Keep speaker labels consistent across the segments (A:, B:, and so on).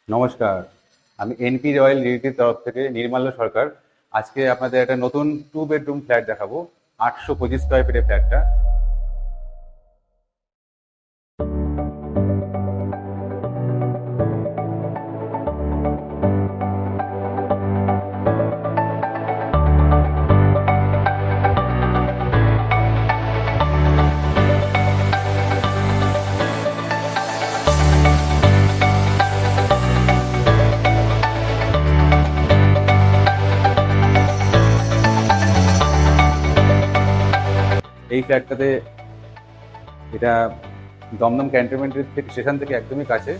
A: নমস্কার, আমি NP royal রিয়েলিটির তরফ থেকে নির্মাল্য সরকার। আজকে আপনাদের একটা নতুন 2 বেডরুম ফ্ল্যাট দেখাবো। 825 স্কোয়ার ফিটের ফ্ল্যাটটা। এই ফ্ল্যাটটাতে এটা দমদম ক্যান্টনমেন্টের থেকে স্টেশন থেকে একদমই কাছে।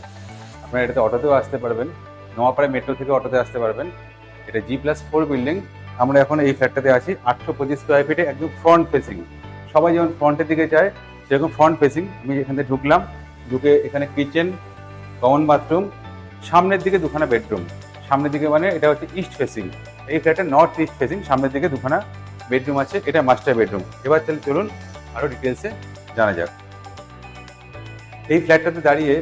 A: আপনারা এটাতে অটোতেও আসতে পারবেন, নোয়াপাড়া মেট্রো থেকে অটোতে আসতে পারবেন। এটা G+4 বিল্ডিং। আমরা এখন এই ফ্ল্যাটটাতে আছি 825 স্কোয়ার ফিটে, একদম ফ্রন্ট ফেসিং। সবাই যেমন ফ্রন্টের দিকে চায় সেরকম ফ্রন্ট ফেসিং। আমি এখান থেকে ঢুকলাম, ঢুকে এখানে কিচেন, কমন বাথরুম, সামনের দিকে দুখানা বেডরুম। সামনের দিকে মানে এটা হচ্ছে ইস্ট ফেসিং। এই ফ্ল্যাটটা নর্থ ইস্ট ফেসিং, সামনের দিকে দুখানা বেডরুম আছে। এটা মাস্টার বেডরুম। এবার তাহলে চলুন আরও ডিটেলসে জানা যাক। এই ফ্ল্যাটটাতে দাঁড়িয়ে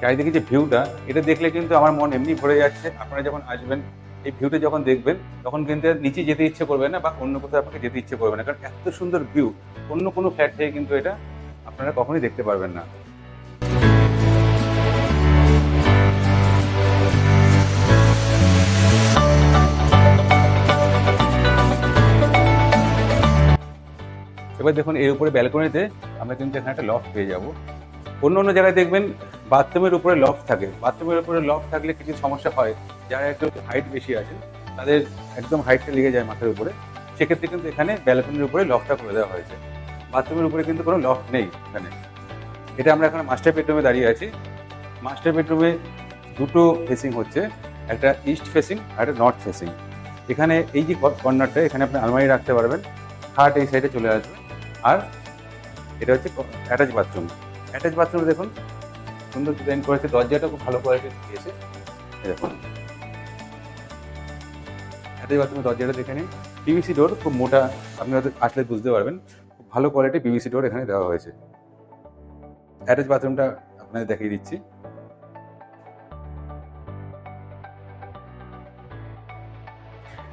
A: চারিদিকে যে ভিউটা, এটা দেখলে কিন্তু আমার মন এমনি ভরে যাচ্ছে। আপনারা যখন আসবেন, এই ভিউটা যখন দেখবেন, তখন কিন্তু আর নিচে যেতে ইচ্ছে করবে না বা অন্য কোথাও আপনাকে যেতে ইচ্ছে করবে না, কারণ এত সুন্দর ভিউ অন্য কোনো ফ্ল্যাট থেকে কিন্তু এটা আপনারা কখনোই দেখতে পারবেন না। এবার দেখুন, এর উপরে ব্যালকনিতে আমরা কিন্তু এখানে একটা লফট পেয়ে যাব। অন্য অন্য জায়গায় দেখবেন বাথরুমের উপরে লফট থাকে। বাথরুমের উপরে লফট থাকলে কিছু সমস্যা হয়। যারা একটু হাইট বেশি আছেন তাদের একদম হাইটটা লেগে যায় মাথার উপরে। সেক্ষেত্রে কিন্তু এখানে ব্যালকনির উপরে লফটটা করে দেওয়া হয়েছে। বাথরুমের উপরে কিন্তু কোনো লফট নেই এখানে। এটা আমরা এখন মাস্টার বেডরুমে দাঁড়িয়ে আছি। মাস্টার বেডরুমে দুটো ফেসিং হচ্ছে, একটা ইস্ট ফেসিং আর একটা নর্থ ফেসিং। এখানে এই যে কর্নারটা, এখানে আপনি আলমারি রাখতে পারবেন। খাট এই সাইডে চলে আসবে। আর এটা হচ্ছে অ্যাটাচ বাথরুম। অ্যাটাচ বাথরুম দেখুন সুন্দর ডিজাইন করেছে, দরজাটা খুব ভালো কোয়ালিটির দিয়েছে। এই দেখুন অ্যাটাচ বাথরুমের দরজাটা দেখে নিন। পিভিসি ডোর, খুব মোটা, আপনি হয়তো আসলে বুঝতে পারবেন। খুব ভালো কোয়ালিটির পিভিসি ডোর এখানে দেওয়া হয়েছে। অ্যাটাচ বাথরুমটা আপনাদের দেখিয়ে দিচ্ছি।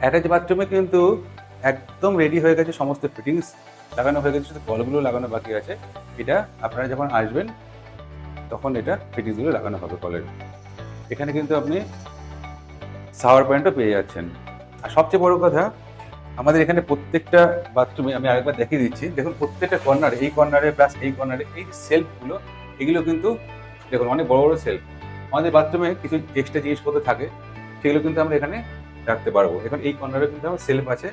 A: অ্যাটাচ বাথরুমে কিন্তু একদম রেডি হয়ে গেছে, সমস্ত ফিটিংস লাগানো হয়ে গেছে, শুধু কলগুলো লাগানো বাকি আছে। এটা আপনারা যখন আসবেন তখন এটা ফিটিংসগুলো লাগানো হবে কলের। এখানে কিন্তু আপনি শাওয়ার পয়েন্টও পেয়ে যাচ্ছেন। আর সবচেয়ে বড় কথা, আমাদের এখানে প্রত্যেকটা বাথরুমে, আমি আরেকবার দেখিয়ে দিচ্ছি, দেখুন প্রত্যেকটা কর্নারে, এই কর্নারে প্লাস এই কর্নারে, এই সেলফগুলো, এগুলো কিন্তু দেখুন অনেক বড় বড় সেলফ। আমাদের বাথরুমে কিছু এক্সট্রা জিনিসপত্র থাকে, সেগুলো কিন্তু আমরা এখানে রাখতে পারবো। এখন এই কর্নারে কিন্তু আমার সেলফ আছে।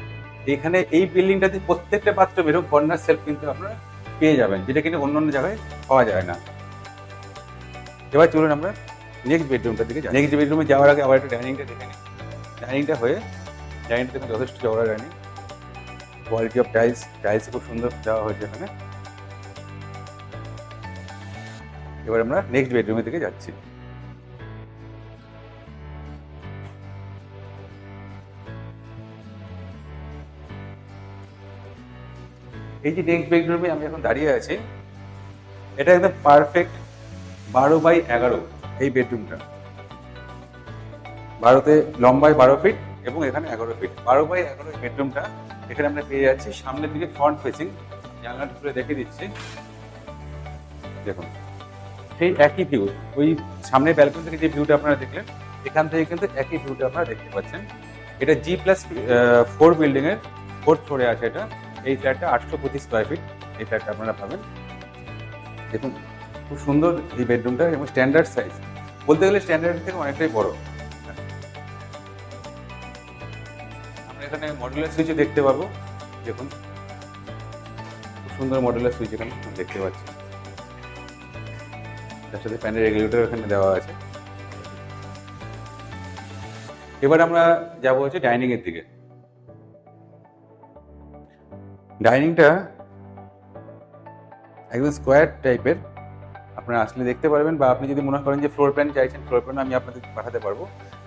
A: এখানে এই বিল্ডিংটাতে প্রত্যেকটা বাথরুমে এরকম কর্নার সেলফ কিন্তু আপনারা পেয়ে যাবেন, যেটা কিন্তু অন্য অন্য জায়গায় পাওয়া যায় না। এবার চলুন আমরা নেক্সট বেডরুমটার দিকে যাই। নেক্সট বেডরুমে যাওয়ার আগে আবার একটা ডাইনিংটা দেখে নিই। ডাইনিংটা হয়ে, ডাইনিংটা দেখুন যথেষ্ট চওড়া ডাইনিং। কোয়ালিটি অফ টাইলস খুব সুন্দর দেওয়া হয়েছে এখানে। এবার আমরা নেক্সট বেডরুমের দিকে যাচ্ছি। এই যে নেক্সট বেডরুমে আমি এখন দাঁড়িয়ে আছি, এটা একদম পারফেক্ট 12x11 এই বেডরুমটা। 12তে লম্বায় 12 ফিট এবং এখানে 11 ফিট। 12x11 এই বেডরুমটা এখানে আমরা পেয়ে যাচ্ছি। সামনের দিকে ফ্রন্ট ফেসিং, জানলাটা খুলে দেখে দিচ্ছি। দেখুন সেই একই ভিউ, ওই সামনের ব্যালকনি থেকে যে ভিউটা আপনারা দেখলেন, এখান থেকে কিন্তু একই ভিউটা আপনারা দেখতে পাচ্ছেন। এটা G+4 বিল্ডিং এর 4th ফ্লোরে আছে এটা। এই ফ্ল্যাটটা 825 স্কোয়ার ফিট এই ফ্ল্যাটটা আপনারা পাবেন। দেখুন খুব সুন্দর এই বেডরুমটা এবং স্ট্যান্ডার্ড সাইজ, বলতে গেলে স্ট্যান্ডার্ড থেকে অনেকটাই বড়। আমরা এখানে মডুলার সুইচও দেখতে পাবো। দেখুন খুব সুন্দর মডুলার সুইচ এখানে দেখতে পাচ্ছি। তার সাথে ফ্যানের রেগুলেটর এখানে দেওয়া আছে। এবার আমরা যাবো হচ্ছে ডাইনিং এর দিকে। ডাইনিংটা একদম স্কোয়ার টাইপের, আপনারা আসলে দেখতে পারবেন, বা আপনি যদি মনে করেন যে ফ্লোর প্ল্যান চাইছেন, ফ্লোর প্ল্যান আমি আপনাদের পাঠাতে পারবো।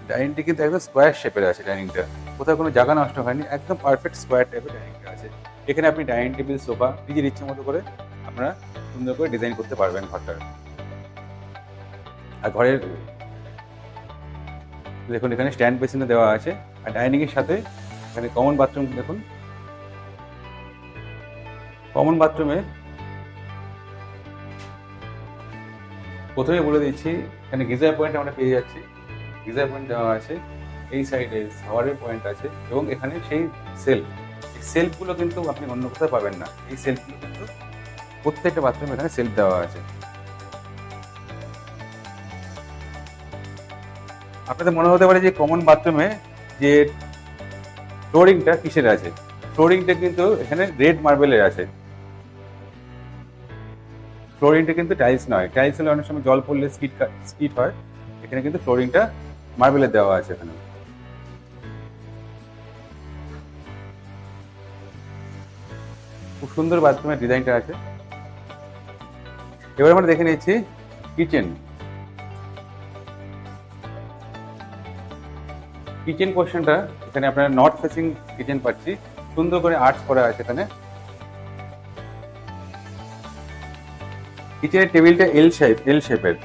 A: ডাইনিংটি কিন্তু একদম স্কোয়ার শেপের আছে। ডাইনিংটা কোথাও কোনো জায়গা নষ্ট হয়নি, একদম পারফেক্ট স্কোয়ার টাইপের ডাইনিংটা আছে। এখানে আপনি ডাইনিং টেবিল, সোফা নিজের ইচ্ছে মতো করে আপনারা সুন্দর করে ডিজাইন করতে পারবেন ঘরটার। আর ঘরের দেখুন এখানে স্ট্যান্ড বেসিনে দেওয়া আছে, আর ডাইনিং এর সাথে এখানে কমন বাথরুম। দেখুন কমন বাথরুমে প্রথমে বলে দিচ্ছি, এখানে গিজার পয়েন্ট আমরা পেয়ে যাচ্ছি, গিজার পয়েন্ট দেওয়া আছে, এই সাইডে শাওয়ারের পয়েন্ট আছে, এবং এখানে সেই সেলফ, এই সেলফগুলো কিন্তু আপনি অন্য কোথাও পাবেন না। এই সেলফগুলো কিন্তু প্রত্যেকটা বাথরুমে এখানে সেলফ দেওয়া আছে। আপনাদের মনে হতে পারে যে কমন বাথরুমে যে ফ্লোরিংটা কিসের আছে, ফ্লোরিংটা কিন্তু এখানে রেড মার্বেলের আছে। ফ্লোরিংটা কিন্তু টাইলস নয়, টাইলস হলে অনেক সময় জল পড়লে স্কিড হয়, এখানে কিন্তু ফ্লোরিংটা মার্বেলের দেওয়া আছে। এখানে খুব সুন্দর বাথরুমের ডিজাইনটা আছে। এবার আমরা দেখে নিচ্ছি কিচেন। কিচেন পোর্শনটা এখানে আপনারা নর্থ ফেসিং কিচেন পাচ্ছি, সুন্দর করে আর্টস করা আছে এখানে। কিচেনের টেবিলটা এল শেপের,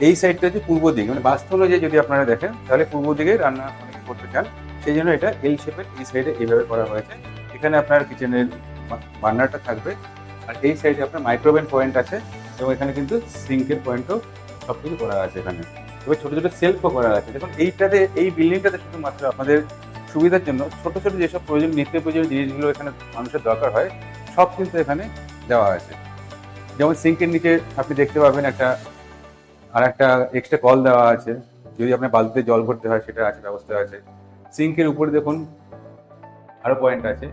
A: এই সাইডটা হচ্ছে পূর্ব দিক, মানে বাস্তু অনুযায়ী যদি আপনারা দেখেন তাহলে পূর্ব দিকে রান্না অনেকে করতে চান, সেই জন্য এটা এল শেপের এই সাইডে এইভাবে করা হয়েছে। এখানে আপনার কিচেনের বার্নারটা থাকবে, আর এই সাইডে আপনার মাইক্রোওভেন পয়েন্ট আছে, এবং এখানে কিন্তু সিঙ্কের পয়েন্টও সব কিছু করা আছে এখানে। এবার ছোটো ছোটো সেলফও করা আছে। দেখুন এইটাতে, এই বিল্ডিংটাতে শুধুমাত্র আপনাদের সুবিধার জন্য ছোটো ছোটো যেসব নিত্য প্রয়োজনীয় জিনিসগুলো এখানে মানুষের দরকার হয় সব কিন্তু এখানে দেওয়া আছে। যেমন সিঙ্কের নিচে আপনি দেখতে পাবেন একটা এক্সট্রা কল দেওয়া আছে, যদি আপনার বালতিতে জল ভরতে হয় সেটা আছে, ব্যবস্থা আছে। সিঙ্কের উপরে দেখুন আরো পয়েন্ট আছে।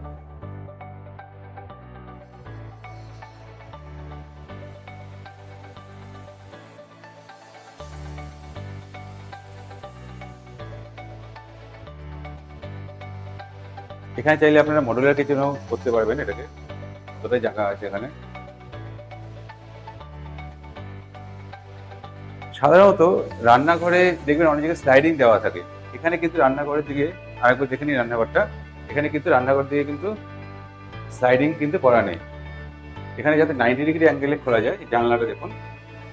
A: এখানে চাইলে আপনারা মডুলার কিচেনও করতে পারবেন, এটাকে যতটাই জায়গা আছে এখানে। সাধারণত রান্নাঘরে দেখবেন অনেক জায়গায় স্লাইডিং দেওয়া থাকে, এখানে কিন্তু রান্নাঘরের দিকে আরেকবার দেখে নিন রান্নাঘরটা, এখানে কিন্তু রান্নাঘর দিকে কিন্তু স্লাইডিং কিন্তু করা নেই। এখানে যাতে 90 ডিগ্রি অ্যাঙ্গেলে খোলা যায়, এই জানলাটা দেখুন।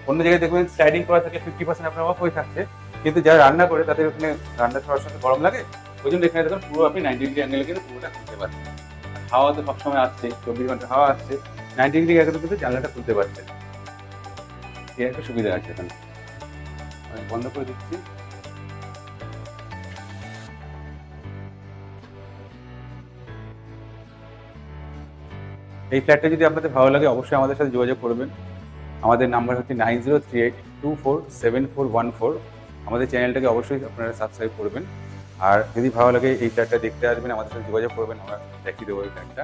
A: অন্য জায়গায় দেখবেন স্লাইডিং করা থাকে 50% আপনার অফ হয়ে থাকছে, কিন্তু যারা রান্না করে তাদের ওখানে রান্না করার সময় গরম লাগে, ওই জন্য এখানে দেখুন পুরো আপনি 90 ডিগ্রি অ্যাঙ্গেলে কিন্তু পুরোটা খুলতে পারছেন। হাওয়া তো সবসময় আসছে, 24 ঘন্টা হাওয়া আসছে, 90 ডিগ্রি অ্যাঙ্গেলে কিন্তু জানলাটা খুলতে পারছেন। এই একটা সুবিধা আছে এখানে। আমি বন্ধ করে দিচ্ছি। এই ফ্ল্যাটটা যদি আপনাদের ভালো লাগে অবশ্যই আমাদের সাথে যোগাযোগ করবেন। আমাদের নাম্বার হচ্ছে 9038247414। আমাদের চ্যানেলটাকে অবশ্যই আপনারা সাবস্ক্রাইব করবেন, আর যদি ভালো লাগে এই ফ্ল্যাটটা দেখতে আসবেন, আমাদের সাথে যোগাযোগ করবেন, আমরা দেখিয়ে দেবো এই ফ্ল্যাটটা।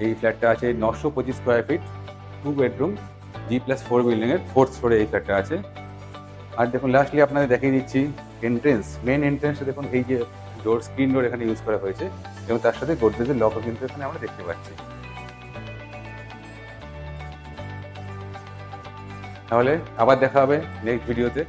A: এই ফ্ল্যাটটা আছে 925 স্কোয়ার ফিট, 2 বেডরুম, G+4 বিল্ডিংয়ের 4th ফ্লোরে এই ফ্ল্যাটটা আছে। আর দেখুন লাস্টলি আপনাদের দেখিয়ে দিচ্ছি এন্ট্রেন্স, মেন এন্ট্রেন্সটা দেখুন, এই যে স্ক্রিন ডোর এখানে ইউজ করা হয়েছে, এবং তার সাথে গোদরেজের লকও কিন্তু এখানে আমরা দেখতে পাচ্ছি। তাহলে আবার দেখা হবে নেক্সট ভিডিওতে।